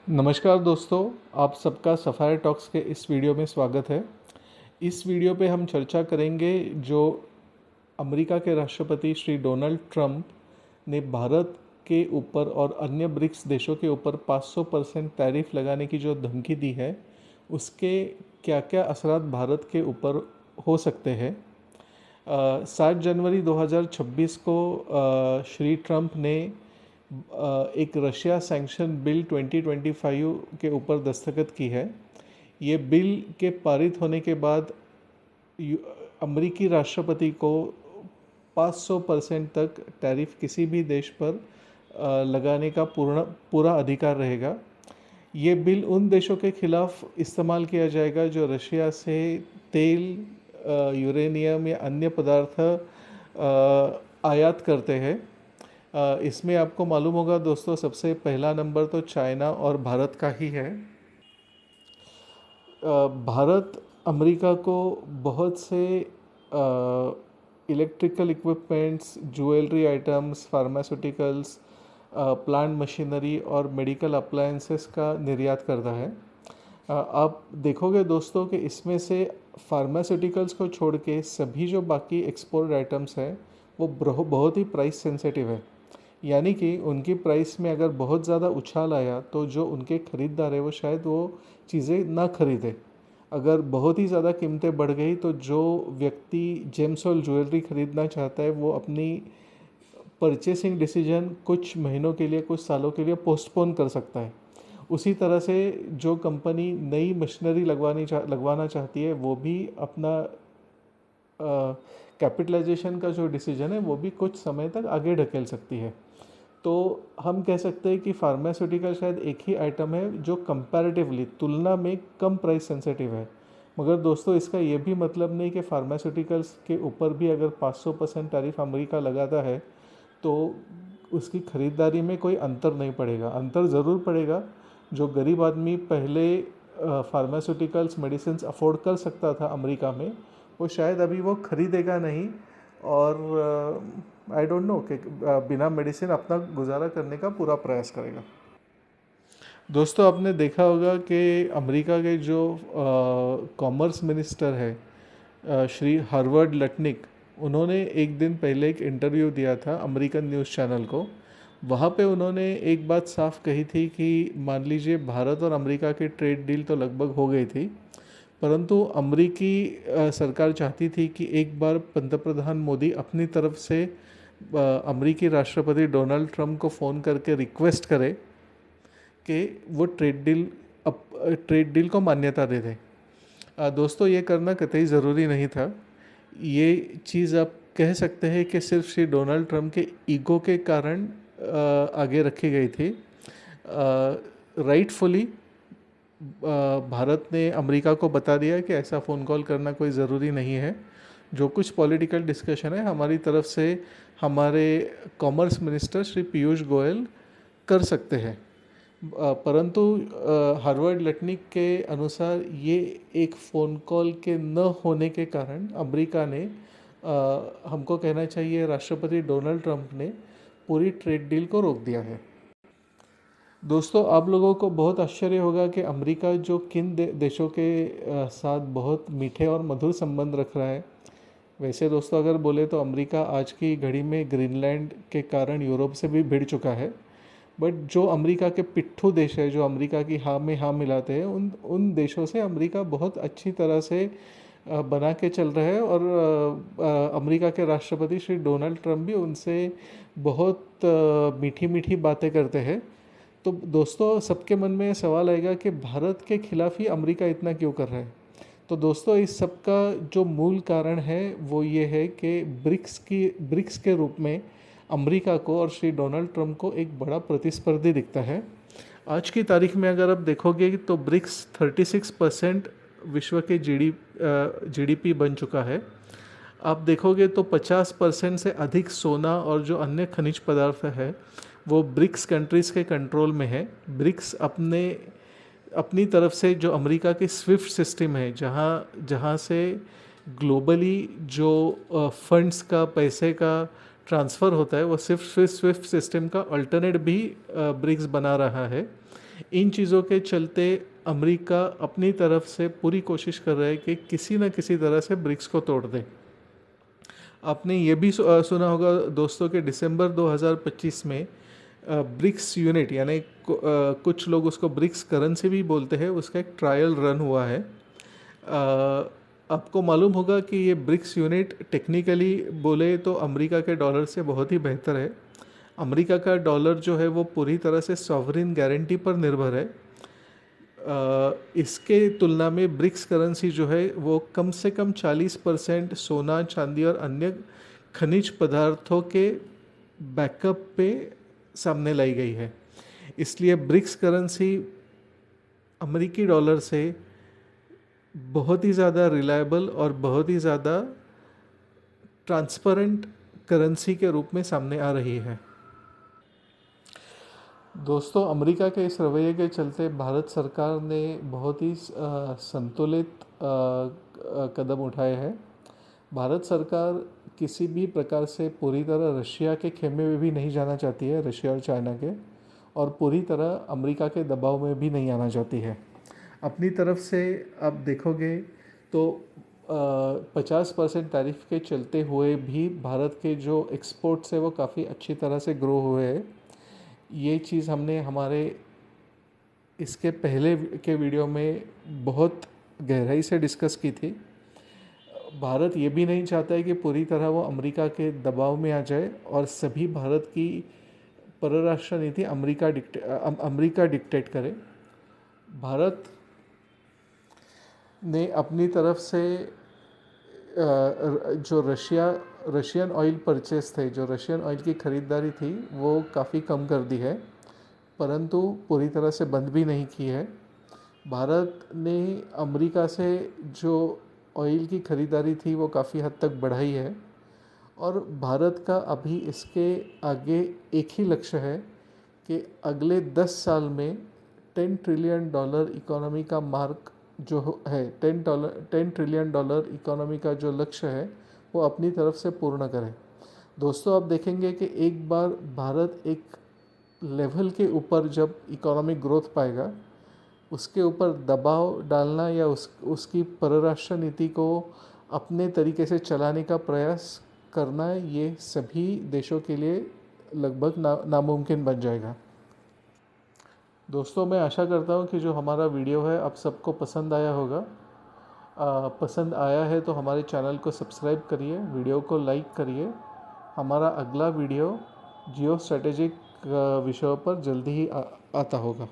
नमस्कार दोस्तों, आप सबका सफ़ायर टॉक्स के इस वीडियो में स्वागत है। इस वीडियो पे हम चर्चा करेंगे जो अमेरिका के राष्ट्रपति श्री डोनाल्ड ट्रंप ने भारत के ऊपर और अन्य ब्रिक्स देशों के ऊपर 500% टैरिफ लगाने की जो धमकी दी है, उसके क्या क्या असरात भारत के ऊपर हो सकते हैं। 7 जनवरी 2026 को श्री ट्रंप ने एक रशिया सैंक्शन बिल 2025 के ऊपर दस्तखत की है। ये बिल के पारित होने के बाद अमेरिकी राष्ट्रपति को 500% तक टैरिफ किसी भी देश पर लगाने का पूरा अधिकार रहेगा। ये बिल उन देशों के खिलाफ इस्तेमाल किया जाएगा जो रशिया से तेल, यूरेनियम या अन्य पदार्थ आयात करते हैं। इसमें आपको मालूम होगा दोस्तों, सबसे पहला नंबर तो चाइना और भारत का ही है। भारत अमेरिका को बहुत से electrical equipments, jewellery items, pharmaceuticals, plant machinery और मेडिकल अप्लायंसेस का निर्यात करता है। आप देखोगे दोस्तों कि इसमें से फार्मास्यूटिकल्स को छोड़ के सभी जो बाकी एक्सपोर्ट आइटम्स हैं वो बहुत ही प्राइस सेंसिटिव है। यानी कि उनकी प्राइस में अगर बहुत ज़्यादा उछाल आया तो जो उनके ख़रीदार है वो शायद वो चीज़ें ना खरीदे। अगर बहुत ही ज़्यादा कीमतें बढ़ गई तो जो व्यक्ति जेम्स और ज्वेलरी ख़रीदना चाहता है वो अपनी परचेसिंग डिसीजन कुछ महीनों के लिए, कुछ सालों के लिए पोस्टपोन कर सकता है। उसी तरह से जो कंपनी नई मशीनरी लगवाना चाहती है वो भी अपना कैपिटलाइजेशन का जो डिसीजन है वो भी कुछ समय तक आगे ढकेल सकती है। तो हम कह सकते हैं कि फार्मास्यूटिकल शायद एक ही आइटम है जो कंपैरेटिवली, तुलना में कम प्राइस सेंसिटिव है। मगर दोस्तों इसका ये भी मतलब नहीं कि फार्मास्यूटिकल्स के ऊपर भी अगर 500% टैरिफ अमेरिका लगाता है तो उसकी ख़रीदारी में कोई अंतर नहीं पड़ेगा। अंतर ज़रूर पड़ेगा। जो गरीब आदमी पहले फार्मास्यूटिकल्स मेडिसिन अफोर्ड कर सकता था अमेरिका में, वो शायद अभी वो ख़रीदेगा नहीं और आई डोंट नो कि बिना मेडिसिन अपना गुजारा करने का पूरा प्रयास करेगा। दोस्तों आपने देखा होगा कि अमेरिका के जो कॉमर्स मिनिस्टर है श्री हार्वर्ड लटनिक, उन्होंने एक दिन पहले एक इंटरव्यू दिया था अमेरिकन न्यूज़ चैनल को। वहाँ पे उन्होंने एक बात साफ कही थी कि मान लीजिए भारत और अमेरिका की ट्रेड डील तो लगभग हो गई थी, परंतु अमेरिकी सरकार चाहती थी कि एक बार पंतप्रधान मोदी अपनी तरफ से अमेरिकी राष्ट्रपति डोनाल्ड ट्रंप को फ़ोन करके रिक्वेस्ट करे कि वो ट्रेड डील को मान्यता दे दें। दोस्तों ये करना कतई ज़रूरी नहीं था। ये चीज़ आप कह सकते हैं कि सिर्फ श्री डोनाल्ड ट्रंप के ईगो के कारण आगे रखी गई थी। राइटफुली भारत ने अमेरिका को बता दिया कि ऐसा फ़ोन कॉल करना कोई ज़रूरी नहीं है। जो कुछ पॉलिटिकल डिस्कशन है हमारी तरफ से हमारे कॉमर्स मिनिस्टर श्री पीयूष गोयल कर सकते हैं। परंतु हार्वर्ड लटनिक के अनुसार ये एक फ़ोन कॉल के न होने के कारण अमेरिका ने, हमको कहना चाहिए राष्ट्रपति डोनाल्ड ट्रंप ने, पूरी ट्रेड डील को रोक दिया है। दोस्तों आप लोगों को बहुत आश्चर्य होगा कि अमेरिका जो किन देशों के साथ बहुत मीठे और मधुर संबंध रख रहा है। वैसे दोस्तों अगर बोले तो अमेरिका आज की घड़ी में ग्रीनलैंड के कारण यूरोप से भी भिड़ चुका है। बट जो अमेरिका के पिट्ठू देश है, जो अमेरिका की हाँ में हाँ मिलाते हैं, उन देशों से अमेरिका बहुत अच्छी तरह से बना के चल रहा है। और अमेरिका के राष्ट्रपति श्री डोनाल्ड ट्रंप भी उनसे बहुत मीठी मीठी बातें करते हैं। तो दोस्तों सबके मन में सवाल आएगा कि भारत के खिलाफ ही अमेरिका इतना क्यों कर रहा है। तो दोस्तों इस सब का जो मूल कारण है वो ये है कि ब्रिक्स के रूप में अमेरिका को और श्री डोनाल्ड ट्रंप को एक बड़ा प्रतिस्पर्धी दिखता है। आज की तारीख में अगर आप देखोगे तो ब्रिक्स 36% विश्व के जीडीपी बन चुका है। आप देखोगे तो 50% से अधिक सोना और जो अन्य खनिज पदार्थ है वो ब्रिक्स कंट्रीज़ के कंट्रोल में है। ब्रिक्स अपनी तरफ से जो अमेरिका की स्विफ्ट सिस्टम है, जहाँ से ग्लोबली जो फंड्स का, पैसे का ट्रांसफ़र होता है, वो सिर्फ स्विफ्ट सिस्टम का अल्टरनेट भी ब्रिक्स बना रहा है। इन चीज़ों के चलते अमेरिका अपनी तरफ से पूरी कोशिश कर रहा है कि किसी न किसी तरह से ब्रिक्स को तोड़ दे। आपने ये भी सुना होगा दोस्तों कि दिसंबर 2025 में ब्रिक्स यूनिट यानी कुछ लोग उसको ब्रिक्स करेंसी भी बोलते हैं, उसका एक ट्रायल रन हुआ है। आपको मालूम होगा कि ये ब्रिक्स यूनिट टेक्निकली बोले तो अमेरिका के डॉलर से बहुत ही बेहतर है। अमेरिका का डॉलर जो है वो पूरी तरह से सॉवरिन गारंटी पर निर्भर है। इसके तुलना में ब्रिक्स करेंसी जो है वो कम से कम 40% सोना, चांदी और अन्य खनिज पदार्थों के बैकअप पे सामने लाई गई है। इसलिए ब्रिक्स करेंसी अमेरिकी डॉलर से बहुत ही ज़्यादा रिलायबल और बहुत ही ज़्यादा ट्रांसपेरेंट करेंसी के रूप में सामने आ रही है। दोस्तों, अमेरिका के इस रवैये के चलते भारत सरकार ने बहुत ही संतुलित कदम उठाए हैं। भारत सरकार किसी भी प्रकार से पूरी तरह रशिया के खेमे में भी नहीं जाना चाहती है, रशिया और चाइना के, और पूरी तरह अमेरिका के दबाव में भी नहीं आना चाहती है। अपनी तरफ से आप देखोगे तो 50% टैरिफ के चलते हुए भी भारत के जो एक्सपोर्ट्स है वो काफ़ी अच्छी तरह से ग्रो हुए हैं। ये चीज़ हमने हमारे इसके पहले के वीडियो में बहुत गहराई से डिस्कस की थी। भारत ये भी नहीं चाहता है कि पूरी तरह वो अमेरिका के दबाव में आ जाए और सभी भारत की परराष्ट्र नीति अमेरिका डिक्टेट करे। भारत ने अपनी तरफ से जो रशियन ऑयल परचेस थे, जो रशियन ऑयल की ख़रीदारी थी वो काफ़ी कम कर दी है, परंतु पूरी तरह से बंद भी नहीं की है। भारत ने अमेरिका से जो ऑयल की ख़रीदारी थी वो काफ़ी हद तक बढ़ाई है और भारत का अभी इसके आगे एक ही लक्ष्य है कि अगले 10 साल में $10 ट्रिलियन इकोनॉमी का मार्क जो है, $10 ट्रिलियन इकोनॉमी का जो लक्ष्य है वो अपनी तरफ से पूर्ण करें। दोस्तों, आप देखेंगे कि एक बार भारत एक लेवल के ऊपर जब इकोनॉमिक ग्रोथ पाएगा, उसके ऊपर दबाव डालना या उसकी परराष्ट्र नीति को अपने तरीके से चलाने का प्रयास करना, ये सभी देशों के लिए लगभग नामुमकिन बन जाएगा। दोस्तों, मैं आशा करता हूँ कि जो हमारा वीडियो है आप सबको पसंद आया होगा। पसंद आया है तो हमारे चैनल को सब्सक्राइब करिए, वीडियो को लाइक करिए। हमारा अगला वीडियो जियो स्ट्रेटेजिक विषयों पर जल्दी ही आता होगा।